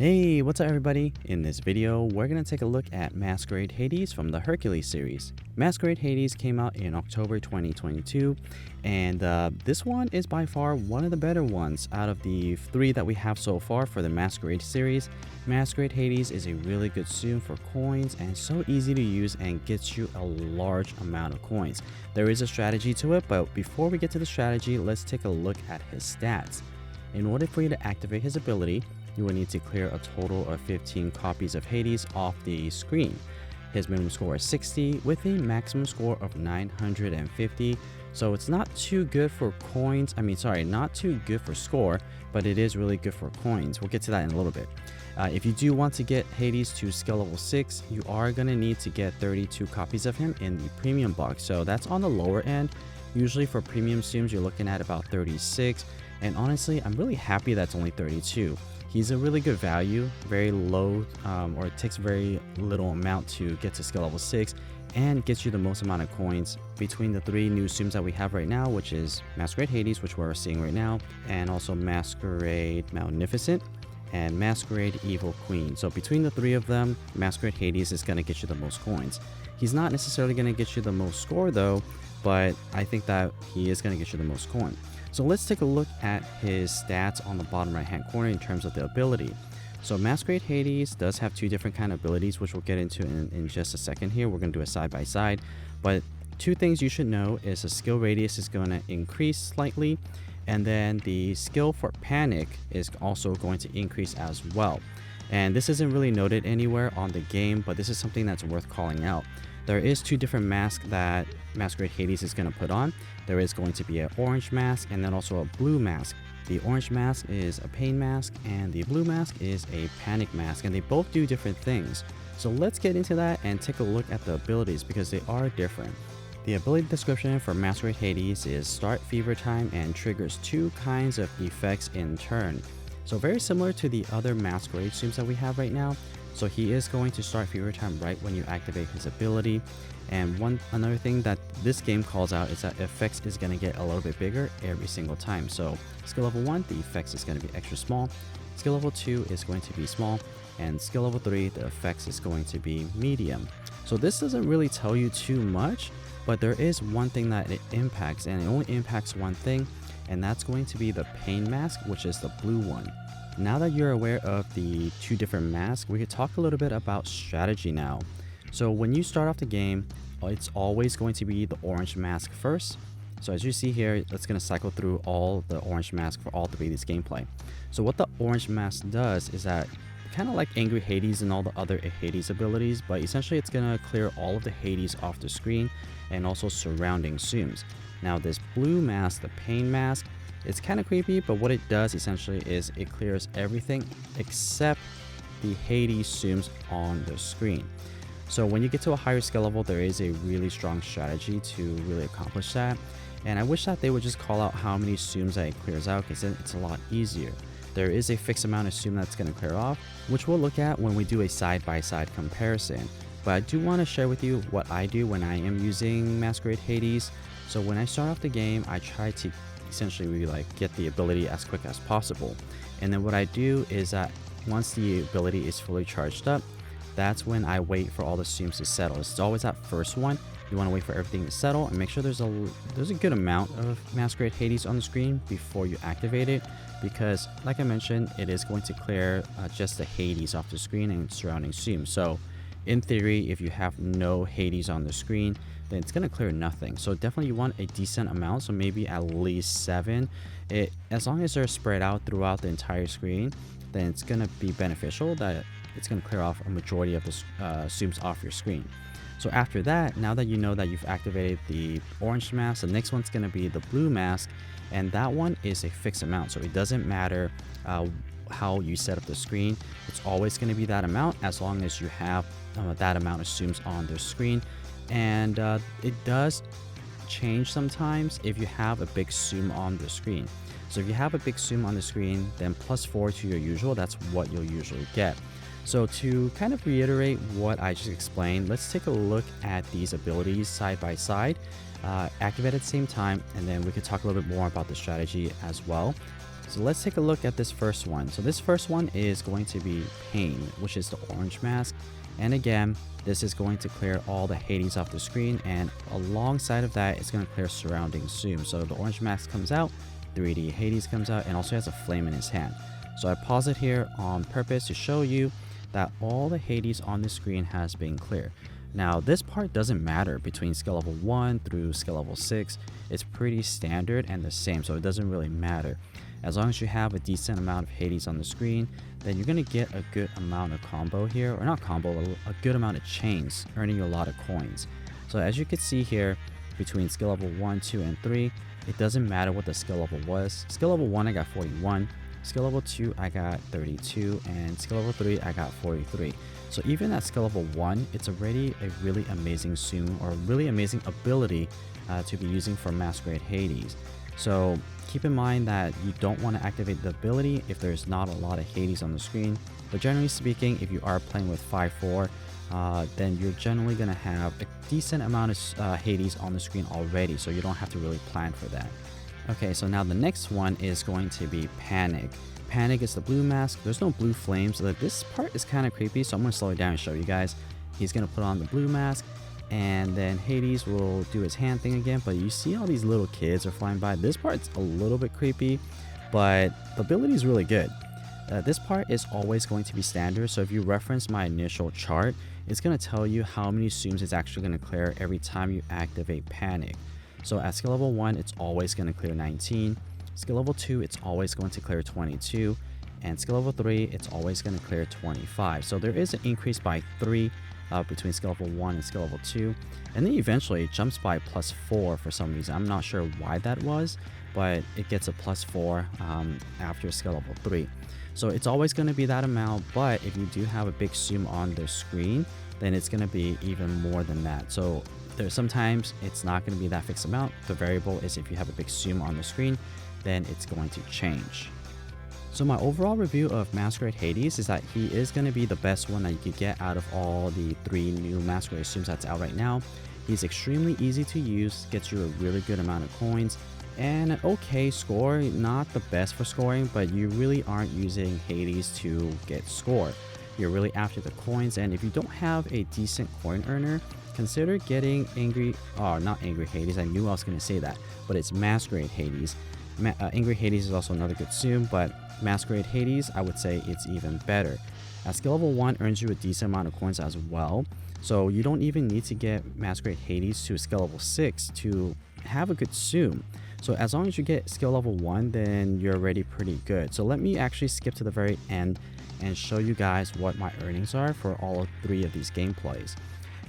Hey, what's up everybody? In this video, we're going to take a look at Masquerade Hades from the Hercules series. Masquerade Hades came out in October 2022, and this one is by far one of the better ones out of the three that we have so far for the Masquerade series. Masquerade Hades is a really good Zoom for coins and so easy to use and gets you a large amount of coins. There is a strategy to it, but before we get to the strategy, let's take a look at his stats. In order for you to activate his ability, you will need to clear a total of 15 copies of Hades off the screen. His minimum score is 60 with a maximum score of 950, so it's not too good for coins. Not too good for score, but it is really good for coins. We'll get to that in a little bit. If you do want to get Hades to skill level 6, you are going to need to get 32 copies of him in the premium box, so that's on the lower end. Usually for premium Zooms, you're looking at about 36, and honestly, I'm really happy that's only 32. He's a really good value, very low, or it takes very little amount to get to skill level 6 and gets you the most amount of coins between the three new Zooms that we have right now, which is Masquerade Hades, which we're seeing right now, and also Masquerade Magnificent and Masquerade Evil Queen. So between the three of them, Masquerade Hades is going to get you the most coins. He's not necessarily going to get you the most score though, but I think that he is going to get you the most coin. So let's take a look at his stats on the bottom right hand corner in terms of the ability. So Masquerade Hades does have two different kind of abilities, which we'll get into in just a second here. We're going to do a side by side, but two things you should know is the skill radius is going to increase slightly, and then the skill for panic is also going to increase as well. And this isn't really noted anywhere on the game, but this is something that's worth calling out. There is two different masks that Masquerade Hades is going to put on. There is going to be an orange mask and then also a blue mask. The orange mask is a pain mask and the blue mask is a panic mask, and they both do different things. So let's get into that and take a look at the abilities because they are different. The ability description for Masquerade Hades is start fever time and triggers two kinds of effects in turn. So very similar to the other Masquerade Zooms that we have right now. So he is going to start fever time right when you activate his ability. And another thing that this game calls out is that effects is going to get a little bit bigger every single time. So skill level 1, the effects is going to be extra small. Skill level 2 is going to be small. And skill level 3, the effects is going to be medium. So this doesn't really tell you too much, but there is one thing that it impacts, and it only impacts one thing, and that's going to be the pain mask, which is the blue one. Now that you're aware of the two different masks, we could talk a little bit about strategy now. So when you start off the game, it's always going to be the orange mask first. So as you see here, it's going to cycle through all the orange mask for all three of these gameplay. So what the orange mask does is that kind of like Angry Hades and all the other Hades abilities, but essentially it's going to clear all of the Hades off the screen and also surrounding Zooms. Now this blue mask, the pain mask, it's kind of creepy, but what it does essentially is it clears everything except the Hades Zooms on the screen. So when you get to a higher skill level, there is a really strong strategy to really accomplish that. And I wish that they would just call out how many Zooms that it clears out, because then it's a lot easier. There is a fixed amount of Zoom that's going to clear off, which we'll look at when we do a side-by-side comparison. But I do want to share with you what I do when I am using Masquerade Hades. So when I start off the game, I try to essentially get the ability as quick as possible. And then what I do is that once the ability is fully charged up, that's when I wait for all the Zooms to settle. It's always that first one. You want to wait for everything to settle and make sure there's a good amount of Masquerade Hades on the screen before you activate it, because like I mentioned, it is going to clear just the Hades off the screen and surrounding Zooms. So in theory, if you have no Hades on the screen, then it's going to clear nothing. So definitely you want a decent amount, so maybe at least 7. As long as they're spread out throughout the entire screen, then it's going to be beneficial that it's going to clear off a majority of the Zooms off your screen. So after that, now that you know that you've activated the orange mask, the next one's going to be the blue mask, and that one is a fixed amount. So it doesn't matter how you set up the screen. It's always going to be that amount as long as you have that amount of Zooms on the screen. And it does change sometimes if you have a big Zoom on the screen. So if you have a big Zoom on the screen, then +4 to your usual, that's what you'll usually get. So to kind of reiterate what I just explained, let's take a look at these abilities side by side, activate at the same time, and then we could talk a little bit more about the strategy as well. So let's take a look at this first one. So this first one is going to be Pain, which is the orange mask. And again, this is going to clear all the Hades off the screen, and alongside of that, it's going to clear surrounding zoom. So the orange mask comes out, 3D Hades comes out, and also has a flame in his hand. So I pause it here on purpose to show you that all the Hades on the screen has been clear. Now this part doesn't matter between skill level 1 through skill level 6. It's pretty standard and the same, so it doesn't really matter. As long as you have a decent amount of Hades on the screen, then you're going to get a good amount of combo here, or not combo, a good amount of chains, earning you a lot of coins. So as you can see here, between skill level 1, 2, and 3, it doesn't matter what the skill level was. Skill level 1 I got 41, skill level 2 I got 32, and skill level 3 I got 43. So even at skill level 1, it's already a really amazing zoom, or really amazing ability to be using for Masquerade Hades. So keep in mind that you don't want to activate the ability if there's not a lot of Hades on the screen. But generally speaking, if you are playing with 5-4, then you're generally going to have a decent amount of Hades on the screen already, so you don't have to really plan for that. Okay, so now the next one is going to be Panic. Panic is the blue mask. There's no blue flames, so this part is kind of creepy, so I'm going to slow it down and show you guys. He's going to put on the blue mask, and then Hades will do his hand thing again, but you see all these little kids are flying by. This part's a little bit creepy, but the ability is really good. This part is always going to be standard, so if you reference my initial chart, it's going to tell you how many zooms it's actually going to clear every time you activate Panic. So at skill level 1, it's always going to clear 19. Skill level 2, it's always going to clear 22. And skill level 3, it's always going to clear 25. So there is an increase by 3 between skill level 1 and skill level 2. And then eventually it jumps by +4 for some reason. I'm not sure why that was, but it gets a +4 after skill level 3. So it's always going to be that amount, but if you do have a big zoom on the screen, then it's going to be even more than that. So sometimes it's not going to be that fixed amount. The variable is if you have a big zoom on the screen, then it's going to change. So my overall review of Masquerade Hades is that he is going to be the best one that you could get out of all the 3 new Masquerade zooms that's out right now. He's extremely easy to use, gets you a really good amount of coins, and an okay score. Not the best for scoring, but you really aren't using Hades to get score. You're really after the coins, and if you don't have a decent coin earner, consider getting not Angry Hades. I knew I was going to say that, but it's Masquerade Hades. Angry Hades is also another good zoom, but Masquerade Hades, I would say it's even better. Skill level 1 earns you a decent amount of coins as well, so you don't even need to get Masquerade Hades to skill level 6 to have a good zoom. So as long as you get skill level 1, then you're already pretty good. So let me actually skip to the very end and show you guys what my earnings are for all 3 of these gameplays.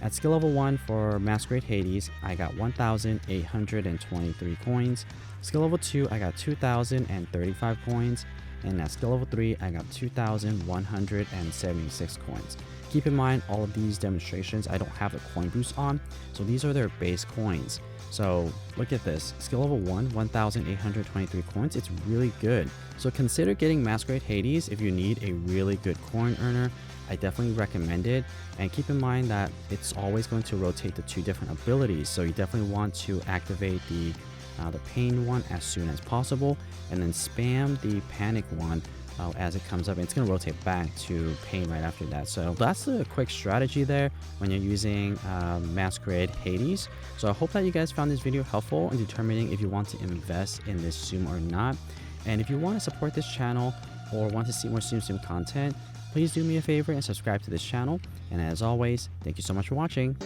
At skill level 1 for Masquerade Hades, I got 1,823 coins. Skill level 2, I got 2,035 coins. And at skill level 3, I got 2,176 coins. Keep in mind, all of these demonstrations, I don't have a coin boost on, so these are their base coins. So look at this, skill level 1, 1,823 coins, it's really good. So consider getting Masquerade Hades if you need a really good coin earner. I definitely recommend it, and keep in mind that it's always going to rotate the 2 different abilities, so you definitely want to activate the Pain one as soon as possible, and then spam the Panic one as it comes up, and it's going to rotate back to Pain right after that. So that's the quick strategy there when you're using Masquerade Hades. So I hope that you guys found this video helpful in determining if you want to invest in this zoom or not. And if you want to support this channel or want to see more Zoom content, please do me a favor and subscribe to this channel. And as always, thank you so much for watching.